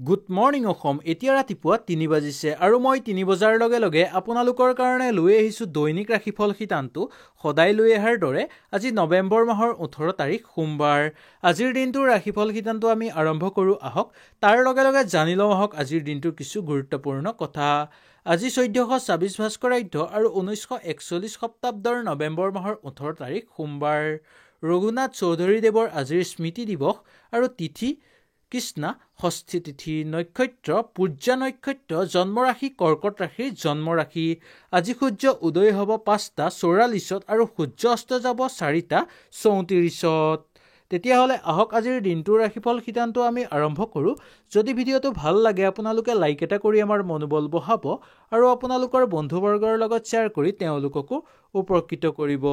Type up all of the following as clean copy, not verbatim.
Good morning Assam. এতিয়া ৰাতিপুৱা ৩ বাজিছে আৰু মই ৩ বজাৰ লগে লগে আপোনালোকৰ কাৰণে লৈ আহিছোঁ দৈনিক ৰাশিফল শিতানটো সদায় লৈ অহাৰ দৰে। আজি নৱেম্বৰ মাহৰ ১৮ তাৰিখ সোমবাৰ। আজিৰ দিনটোৰ ৰাশিফল শিতানটো আমি আৰম্ভ কৰোঁ আহক। তাৰ লগে লগে জানি লওঁ আহক আজিৰ দিনটোৰ কিছু গুৰুত্বপূৰ্ণ কথা। আজি ১৪২৬ ভাস্কৰাব্দ আৰু ১৯৪১ শতাব্দৰ নৱেম্বৰ মাহৰ ১৮ তাৰিখ সোমবাৰ। ৰঘুনাথ চৌধুৰীদেৱৰ আজিৰ স্মৃতি দিৱস আৰু তিথি কৃষ্ণা ষষ্ঠী তিথি। নক্ষত্ৰ পূৰ্যা নক্ষত্ৰ। জন্মৰাশি কৰ্কট ৰাশিৰ জন্মৰাশি। আজি সূৰ্য উদয় হ'ব ৫টা ৪৪ আৰু সূৰ্য অস্ত যাব ৪টা ৩৪। তেতিয়াহ'লে আহক আজিৰ দিনটোৰ ৰাশিফল শিতানটো আমি আৰম্ভ কৰোঁ। যদি ভিডিঅ'টো ভাল লাগে আপোনালোকে লাইক এটা কৰি আমাৰ মনোবল বঢ়াব আৰু আপোনালোকৰ বন্ধুবৰ্গৰ লগত শ্বেয়াৰ কৰি তেওঁলোককো উপকৃত কৰিব।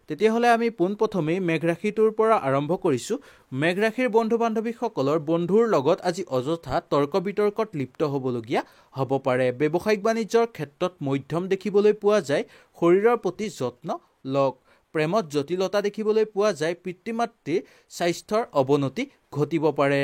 তেতিয়াহ'লে আমি পোনপ্ৰথমেই মেঘ ৰাশিটোৰ পৰা আৰম্ভ কৰিছোঁ। মেঘ ৰাশিৰ বন্ধু বান্ধৱীসকলৰ বন্ধুৰ লগত আজি অযথা তৰ্ক বিতৰ্কত লিপ্ত হ'বলগীয়া হ'ব পাৰে। ব্যৱসায়িক বাণিজ্যৰ ক্ষেত্ৰত মধ্যম দেখিবলৈ পোৱা যায়। শৰীৰৰ প্ৰতি যত্ন লওক। প্ৰেমত জটিলতা দেখিবলৈ পোৱা যায়। পিতৃ মাতৃৰ স্বাস্থ্যৰ অৱনতি ঘটিব পাৰে।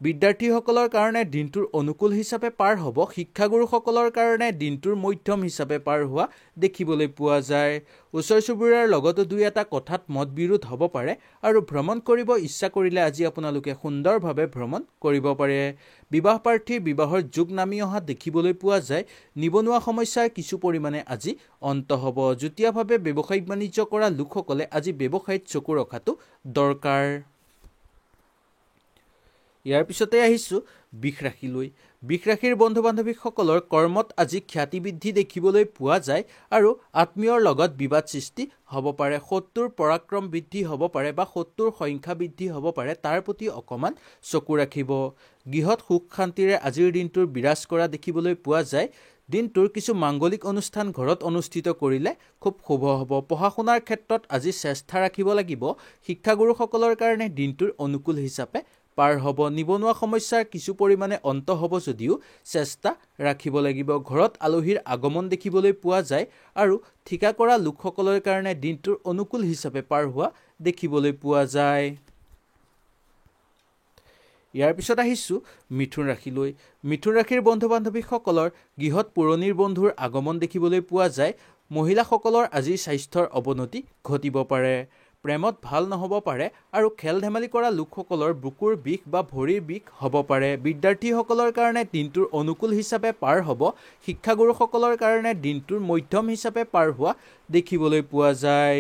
বিদ্যাৰ্থীসকলৰ কাৰণে দিনটোৰ অনুকূল হিচাপে পাৰ হ'ব। শিক্ষাগুৰুসকলৰ কাৰণে দিনটোৰ মধ্যম হিচাপে পাৰ হোৱা দেখিবলৈ পোৱা যায়। ওচৰ চুবুৰীয়াৰ লগতো দুই এটা কথাত মত বিৰোধ হ'ব পাৰে আৰু ভ্ৰমণ কৰিব ইচ্ছা কৰিলে আজি আপোনালোকে সুন্দৰভাৱে ভ্ৰমণ কৰিব পাৰে। বিবাহ প্ৰাৰ্থীৰ বিবাহৰ যোগ নামি অহা দেখিবলৈ পোৱা যায়। নিবনুৱা সমস্যাৰ কিছু পৰিমাণে আজি অন্ত হ'ব। যুটীয়াভাৱে ব্যৱসায়িক বাণিজ্য কৰা লোকসকলে আজি ব্যৱসায়ত চকু ৰখাটো দৰকাৰ। ইয়াৰ পিছতে আহিছোঁ বৃষ ৰাশিলৈ। বৃষ ৰাশিৰ বন্ধু বান্ধৱীসকলৰ কৰ্মত আজি খ্যাতি বৃদ্ধি দেখিবলৈ পোৱা যায় আৰু আত্মীয়ৰ লগত বিবাদ সৃষ্টি হ'ব পাৰে। শত্ৰুৰ পৰাক্ৰম বৃদ্ধি হ'ব পাৰে বা শত্ৰুৰ সংখ্যা বৃদ্ধি হ'ব পাৰে। তাৰ প্ৰতি অকণমান চকু ৰাখিব। গৃহত সুখ শান্তিৰে আজিৰ দিনটোৰ বিৰাজ কৰা দেখিবলৈ পোৱা যায়। দিনটোৰ কিছু মাংগলিক অনুষ্ঠান ঘৰত অনুষ্ঠিত কৰিলে খুব শুভ হ'ব। পঢ়া শুনাৰ ক্ষেত্ৰত আজি চেষ্টা ৰাখিব লাগিব। শিক্ষাগুৰুসকলৰ কাৰণে দিনটোৰ অনুকূল হিচাপে পাৰ হ'ব। নিবনুৱা সমস্যাৰ কিছু পৰিমাণে অন্ত হ'ব যদিও চেষ্টা ৰাখিব লাগিব। ঘৰত আলহীৰ আগমন দেখিবলৈ পোৱা যায় আৰু ঠিকা কৰা লোকসকলৰ কাৰণে দিনটোৰ অনুকূল হিচাপে পাৰ হোৱা দেখিবলৈ পোৱা যায়। ইয়াৰ পিছত আহিছোঁ মিথুন ৰাশিলৈ। মিথুন ৰাশিৰ বন্ধু বান্ধৱীসকলৰ গৃহত পুৰণিৰ বন্ধুৰ আগমন দেখিবলৈ পোৱা যায়। মহিলাসকলৰ আজি স্বাস্থ্যৰ অৱনতি ঘটিব পাৰে। প্ৰেমত ভাল নহ'ব পাৰে আৰু খেল ধেমালি কৰা লোকসকলৰ বুকুৰ বিষ বা ভৰিৰ বিষ হ'ব পাৰে। বিদ্যাৰ্থীসকলৰ কাৰণে দিনটোৰ অনুকূল হিচাপে পাৰ হ'ব। শিক্ষাগুৰুসকলৰ কাৰণে দিনটোৰ মধ্যম হিচাপে পাৰ হোৱা দেখিবলৈ পোৱা যায়।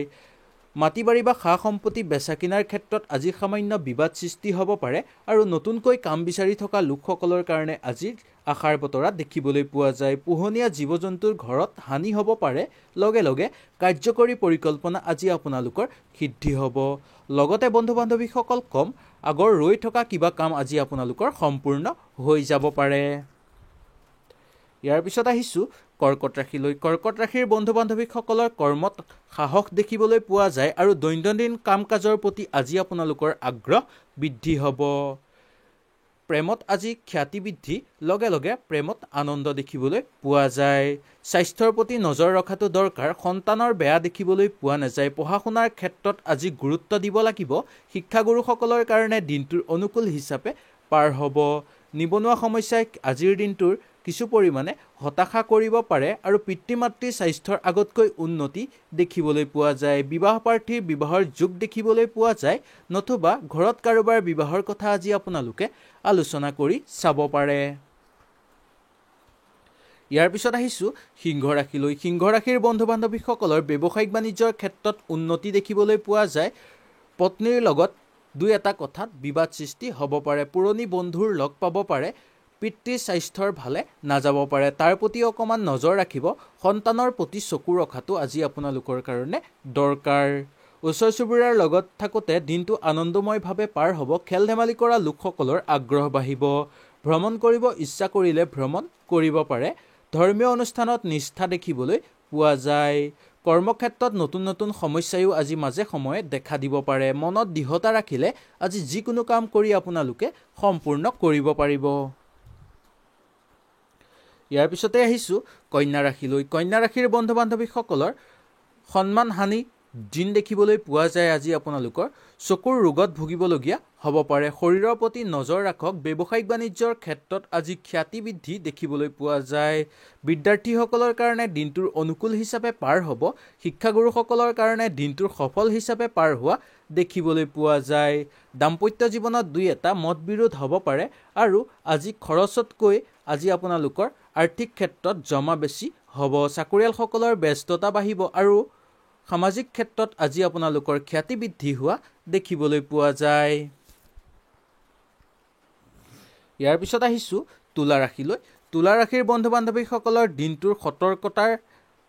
মাটি বাৰী বা সা সম্পত্তি বেচা কিনাৰ ক্ষেত্ৰত আজি সামান্য বিবাদ সৃষ্টি হ'ব পাৰে আৰু নতুনকৈ কাম বিচাৰি থকা লোকসকলৰ কাৰণে আজি আশাৰ বতৰা দেখিবলৈ পোৱা যায়। পোহনীয়া জীৱ জন্তুৰ ঘৰত হানি হ'ব পাৰে। লগে লগে কাৰ্যকৰী পৰিকল্পনা আজি আপোনালোকৰ সিদ্ধি হ'ব। লগতে বন্ধু বান্ধৱীসকল কম আগৰ ৰৈ থকা কিবা কাম আজি আপোনালোকৰ সম্পূৰ্ণ হৈ যাব পাৰে। ইয়াৰ পিছত আহিছোঁ কৰ্কট ৰাশিলৈ। কৰ্কট ৰাশিৰ বন্ধু বান্ধৱীসকলৰ কৰ্মত সাহস দেখিবলৈ পোৱা যায় আৰু দৈনন্দিন কাম কাজৰ প্ৰতি আজি আপোনালোকৰ আগ্ৰহ বৃদ্ধি হ'ব। প্ৰেমত আজি খ্যাতি বৃদ্ধি। লগে লগে প্ৰেমত আনন্দ দেখিবলৈ পোৱা যায়। স্বাস্থ্যৰ প্ৰতি নজৰ ৰখাটো দৰকাৰ। সন্তানৰ বেয়া দেখিবলৈ পোৱা নাযায়। পঢ়া শুনাৰ ক্ষেত্ৰত আজি গুৰুত্ব দিব লাগিব। শিক্ষাগুৰুসকলৰ কাৰণে দিনটোৰ অনুকূল হিচাপে পাৰ হ'ব। নিবনুৱা সমস্যাই আজিৰ দিনটোৰ কিছু পৰিমাণে হতাশা কৰিব পাৰে আৰু পিতৃ মাতৃৰ স্বাস্থ্যৰ আগতকৈ উন্নতি দেখিবলৈ পোৱা যায়। বিবাহ প্ৰাৰ্থীৰ বিবাহৰ যোগ দেখিবলৈ পোৱা যায়। নতুবা ঘৰত কাৰোবাৰ বিবাহৰ কথা আজি আপোনালোকে আলোচনা কৰি চাব পাৰে। ইয়াৰ পিছত আহিছোঁ সিংহ ৰাশিলৈ। সিংহ ৰাশিৰ বন্ধু বান্ধৱীসকলৰ ব্যৱসায়িক বাণিজ্যৰ ক্ষেত্ৰত উন্নতি দেখিবলৈ পোৱা যায়। পত্নীৰ লগত দুই এটা কথাত বিবাদ সৃষ্টি হ'ব পাৰে। পুৰণি বন্ধুৰ লগ পাব পাৰে। পিতৃৰ স্বাস্থ্যৰ ভালে নাযাব পাৰে। তাৰ প্ৰতি অকণমান নজৰ ৰাখিব। সন্তানৰ প্ৰতি চকু ৰখাটো আজি আপোনালোকৰ কাৰণে দৰকাৰ। ওচৰ চুবুৰীয়াৰ লগত থাকোঁতে দিনটো আনন্দময়ভাৱে পাৰ হ'ব। খেল ধেমালি কৰা লোকসকলৰ আগ্ৰহ বাঢ়িব। ভ্ৰমণ কৰিব ইচ্ছা কৰিলে ভ্ৰমণ কৰিব পাৰে। ধৰ্মীয় অনুষ্ঠানত নিষ্ঠা দেখিবলৈ পোৱা যায়। কৰ্মক্ষেত্ৰত নতুন নতুন সমস্যায়ো আজি মাজে সময়ে দেখা দিব পাৰে। মনত দৃঢ়তা ৰাখিলে আজি যিকোনো কাম কৰি আপোনালোকে সম্পূৰ্ণ কৰিব পাৰিব। ইয়াৰ পিছতে আহিছোঁ কন্যা ৰাশিলৈ। কন্যা ৰাশিৰ বন্ধু বান্ধৱীসকলৰ সন্মান হানি দিন দেখিবলৈ পোৱা যায়। আজি আপোনালোকৰ চকুৰ ৰোগত ভুগিবলগীয়া হ'ব পাৰে। শৰীৰৰ প্ৰতি নজৰ ৰাখক। ব্যৱসায়িক বাণিজ্যৰ ক্ষেত্ৰত আজি খ্যাতি বৃদ্ধি দেখিবলৈ পোৱা যায়। বিদ্যাৰ্থীসকলৰ কাৰণে দিনটোৰ অনুকূল হিচাপে পাৰ হ'ব। শিক্ষাগুৰুসকলৰ কাৰণে দিনটোৰ সফল হিচাপে পাৰ হোৱা দেখিবলৈ পোৱা যায়। দাম্পত্য জীৱনত দুই এটা মতবিৰোধ হ'ব পাৰে আৰু আজি খৰচতকৈ আজি আপোনালোকৰ আৰ্থিক ক্ষেত্ৰত জমা বেছি হ'ব। চাকৰিয়ালসকলৰ ব্যস্ততা বাঢ়িব আৰু সামাজিক ক্ষেত্ৰত আজি আপোনালোকৰ খ্যাতি বৃদ্ধি হোৱা দেখিবলৈ পোৱা যায়। ইয়াৰ পিছত আহিছোঁ তুলা ৰাশিলৈ। তুলা ৰাশিৰ বন্ধু বান্ধৱীসকলৰ দিনটোৰ সতৰ্কতাৰ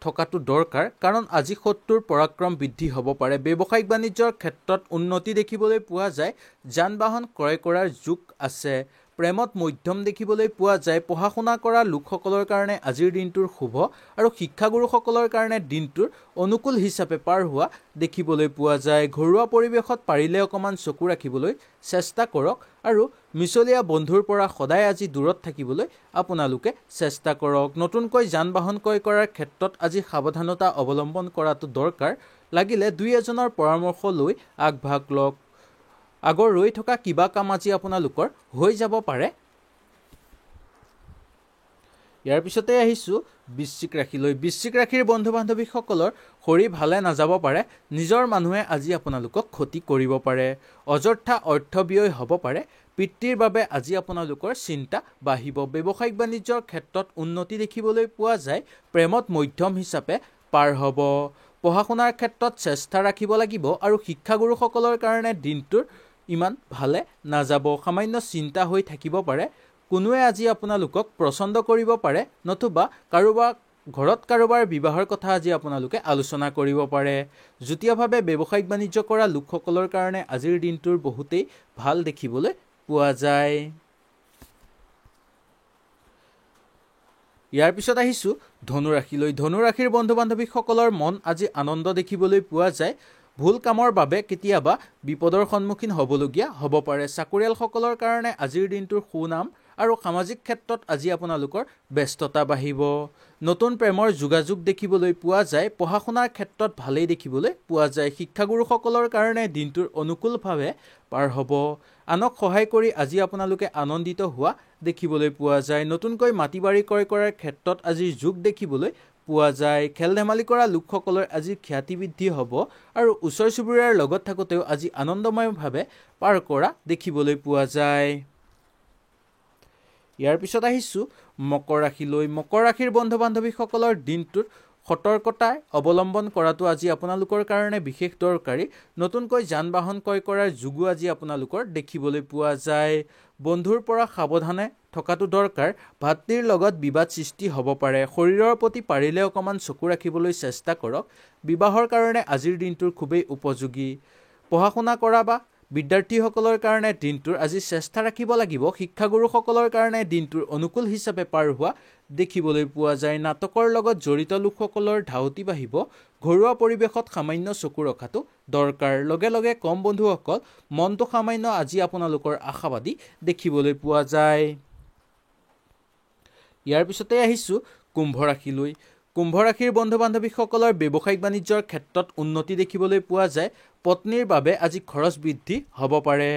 থকাটো দৰকাৰ, কাৰণ আজি শত্ৰুৰ পৰাক্ৰম বৃদ্ধি হ'ব পাৰে। ব্যৱসায়িক বাণিজ্যৰ ক্ষেত্ৰত উন্নতি দেখিবলৈ পোৱা যায়। যান বাহন ক্ৰয় কৰাৰ যোগ আছে। প্ৰেমত মধ্যম দেখিবলৈ পোৱা যায়। পঢ়া শুনা কৰা লোকসকলৰ কাৰণে আজিৰ দিনটোৰ শুভ আৰু শিক্ষাগুৰুসকলৰ কাৰণে দিনটোৰ অনুকূল হিচাপে পাৰ হোৱা দেখিবলৈ পোৱা যায়। ঘৰুৱা পৰিৱেশত পাৰিলে অকণমান চকু ৰাখিবলৈ চেষ্টা কৰক আৰু মিছলীয়া বন্ধুৰ পৰা সদায় আজি দূৰত থাকিবলৈ আপোনালোকে চেষ্টা কৰক। নতুনকৈ যান বাহন ক্ৰয় কৰাৰ ক্ষেত্ৰত আজি সাৱধানতা অৱলম্বন কৰাটো দৰকাৰ। লাগিলে দুই এজনৰ পৰামৰ্শ লৈ আগভাগ লওক। আগৰ ৰৈ থকা কিবা কাম আজি আপোনালোকৰ হৈ যাব পাৰে। ইয়াৰ পিছতে আহিছোঁ বৃশ্চিক ৰাশিলৈ। বৃশ্চিক ৰাশিৰ বন্ধু বান্ধৱীসকলৰ শৰীৰ ভালে নাযাব পাৰে। নিজৰ মানুহে আজি আপোনালোকক ক্ষতি কৰিব পাৰে। অযথা অৰ্থ ব্যয় হ'ব পাৰে। পিতৃৰ বাবে আজি আপোনালোকৰ চিন্তা বাঢ়িব। ব্যৱসায়িক বাণিজ্যৰ ক্ষেত্ৰত উন্নতি দেখিবলৈ পোৱা যায়। প্ৰেমত মধ্যম হিচাপে পাৰ হ'ব। পঢ়া শুনাৰ ক্ষেত্ৰত চেষ্টা ৰাখিব লাগিব আৰু শিক্ষাগুৰুসকলৰ কাৰণে দিনটোৰ ইমান ভালে নাযাব। সামান্য চিন্তা হৈ থাকিব পাৰে। কোনোৱে আজি আপোনালোকক পচন্দ কৰিব পাৰে, নতুবা ঘৰত কাৰোবাৰ বিবাহৰ কথা আজি আপোনালোকে আলোচনা কৰিব পাৰে। যুটীয়াভাৱে ব্যৱসায়িক বাণিজ্য কৰা লোকসকলৰ কাৰণে আজিৰ দিনটোৰ বহুতেই ভাল দেখিবলৈ পোৱা যায়। ইয়াৰ পিছত আহিছোঁ ধনুৰাশিলৈ। ধনুৰাশিৰ বন্ধু বান্ধৱীসকলৰ মন আজি আনন্দ দেখিবলৈ পোৱা যায়। ভুল কামৰ বাবে কেতিয়াবা বিপদৰ সন্মুখীন হ'বলগীয়া হ'ব পাৰে। চাকৰিয়ালসকলৰ কাৰণে আজিৰ দিনটোৰ সুনাম আৰু সামাজিক ক্ষেত্ৰত আজি আপোনালোকৰ ব্যস্ততা বাঢ়িব। নতুন প্ৰেমৰ যোগাযোগ দেখিবলৈ পোৱা যায়। পঢ়া শুনাৰ ক্ষেত্ৰত ভালেই দেখিবলৈ পোৱা যায়। শিক্ষাগুৰুসকলৰ কাৰণে দিনটোৰ অনুকূলভাৱে পাৰ হ'ব। আনক সহায় কৰি আজি আপোনালোকে আনন্দিত হোৱা দেখিবলৈ পোৱা যায়। নতুনকৈ মাটি বাৰী ক্ৰয় কৰাৰ ক্ষেত্ৰত আজি যোগ দেখিবলৈ পোৱা যায়। খেল ধেমালি কৰা লোকসকলৰ আজি খ্যাতি বৃদ্ধি হ'ব আৰু ওচৰ চুবুৰীয়াৰ লগত থাকোঁতেও আজি আনন্দময়ভাৱে পাৰ কৰা দেখিবলৈ পোৱা যায়। ইয়াৰ পিছত আহিছোঁ মকৰ ৰাশিলৈ। মকৰ ৰাশিৰ বন্ধু বান্ধৱীসকলৰ দিনটোত সতৰ্কতাই অৱলম্বন কৰাটো আজি আপোনালোকৰ কাৰণে বিশেষ দৰকাৰী। নতুনকৈ যান বাহন ক্ৰয় কৰাৰ যোগো আজি আপোনালোকৰ দেখিবলৈ পোৱা যায়। বন্ধুৰ পৰা সাৱধানে থকাটো দৰকাৰ। ভাতৃৰ লগত বিবাদ সৃষ্টি হ'ব পাৰে। শৰীৰৰ প্ৰতি পাৰিলে অকণমান চকু ৰাখিবলৈ চেষ্টা কৰক। বিবাহৰ কাৰণে আজিৰ দিনটোৰ খুবেই উপযোগী। পঢ়া শুনা কৰা বা বিদ্যাৰ্থীসকলৰ কাৰণে দিনটোৰ আজি চেষ্টা ৰাখিব লাগিব। শিক্ষাগুৰুসকলৰ কাৰণে দিনটোৰ অনুকূল হিচাপে পাৰ হোৱা দেখিবলৈ পোৱা যায়। নাটকৰ লগত জড়িত লোকসকলৰ ধাউতি বাঢ়িব। ঘৰুৱা পৰিৱেশত সামান্য চকু ৰখাটো দৰকাৰ। লগে লগে কম বন্ধুসকল মনটো সামান্য আজি আপোনালোকৰ আশাবাদী দেখিবলৈ পোৱা যায়। ইয়াৰ পিছতে আহিছোঁ কুম্ভ ৰাশিলৈ। কুম্ভ ৰাশিৰ বন্ধু বান্ধৱীসকলৰ ব্যৱসায়িক বাণিজ্যৰ ক্ষেত্ৰত উন্নতি দেখিবলৈ পোৱা যায়। পত্নীৰ বাবে আজি খৰচ বৃদ্ধি হ'ব পাৰে।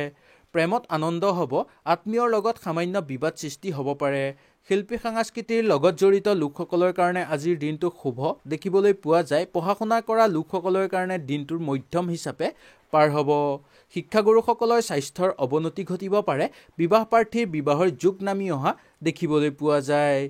প্ৰেমত আনন্দ হ'ব। আত্মীয়ৰ লগত সামান্য বিবাদ সৃষ্টি হ'ব পাৰে। শিল্পী সাংস্কৃতিৰ লগত জড়িত লোকসকলৰ কাৰণে আজিৰ দিনটো শুভ দেখিবলৈ পোৱা যায়। পঢ়া শুনা কৰা লোকসকলৰ কাৰণে দিনটোৰ মধ্যম হিচাপে পাৰ হ'ব। শিক্ষাগুৰুসকলৰ স্বাস্থ্যৰ অৱনতি ঘটিব পাৰে। বিবাহ প্ৰাৰ্থীৰ বিবাহৰ যোগ নামি অহা দেখিবলৈ পোৱা যায়।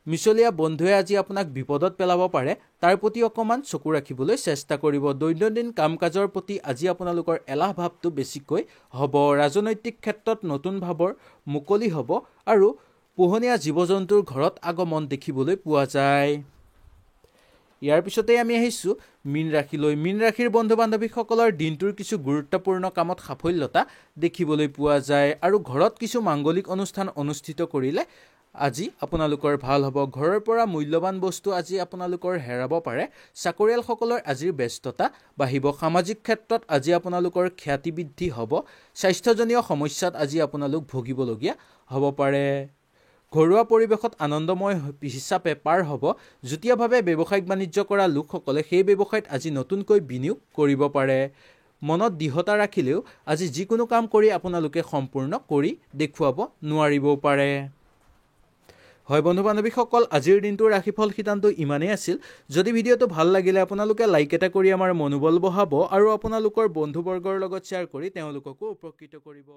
মিছলীয়া বন্ধুৱে আজি আপোনাক বিপদত পেলাব পাৰে। তাৰ প্ৰতি অকণমান চকু ৰাখিবলৈ চেষ্টা কৰিব। দৈনন্দিন কাম কাজৰ প্ৰতি আজি আপোনালোকৰ এলাহ ভাৱটো বেছিকৈ হ'ব। ৰাজনৈতিক ক্ষেত্ৰত নতুন ভাৱৰ মুকলি হ'ব আৰু পোহনীয়া জীৱ জন্তুৰ ঘৰত আগমন দেখিবলৈ পোৱা যায়। ইয়াৰ পিছতে আমি আহিছোঁ মীন ৰাশিলৈ। মীন ৰাশিৰ বন্ধু বান্ধৱীসকলৰ দিনটোৰ কিছু গুৰুত্বপূৰ্ণ কামত সাফল্যতা দেখিবলৈ পোৱা যায় আৰু ঘৰত কিছু মাংগলিক অনুষ্ঠান অনুষ্ঠিত কৰিলে আজি আপোনালোকৰ ভাল হ'ব। ঘৰৰ পৰা মূল্যৱান বস্তু আজি আপোনালোকৰ হেৰাব পাৰে। চাকৰিয়ালসকলৰ আজিৰ ব্যস্ততা বাঢ়িব। সামাজিক ক্ষেত্ৰত আজি আপোনালোকৰ খ্যাতি বৃদ্ধি হ'ব। স্বাস্থ্যজনীয় সমস্যাত আজি আপোনালোক ভুগিবলগীয়া হ'ব পাৰে। ঘৰুৱা পৰিৱেশত আনন্দময় হিচাপে পাৰ হ'ব। যুটীয়াভাৱে ব্যৱসায়িক বাণিজ্য কৰা লোকসকলে সেই ব্যৱসায়ত আজি নতুনকৈ বিনিয়োগ কৰিব পাৰে। মনত দৃঢ়তা ৰাখিলেও আজি যিকোনো কাম কৰি আপোনালোকে সম্পূৰ্ণ কৰি দেখুৱাব নোৱাৰিবও পাৰে। হয় বন্ধু বান্ধৱীসকল, আজিৰ দিনটোৰ ৰাশিফল শিতানটো ইমানেই আছিল। যদি ভিডিঅ'টো ভাল লাগিলে আপোনালোকে লাইক এটা কৰি আমাৰ মনোবল বঢ়াব আৰু আপোনালোকৰ বন্ধুবৰ্গৰ লগত শ্বেয়াৰ কৰি তেওঁলোককো উপকৃত কৰিব।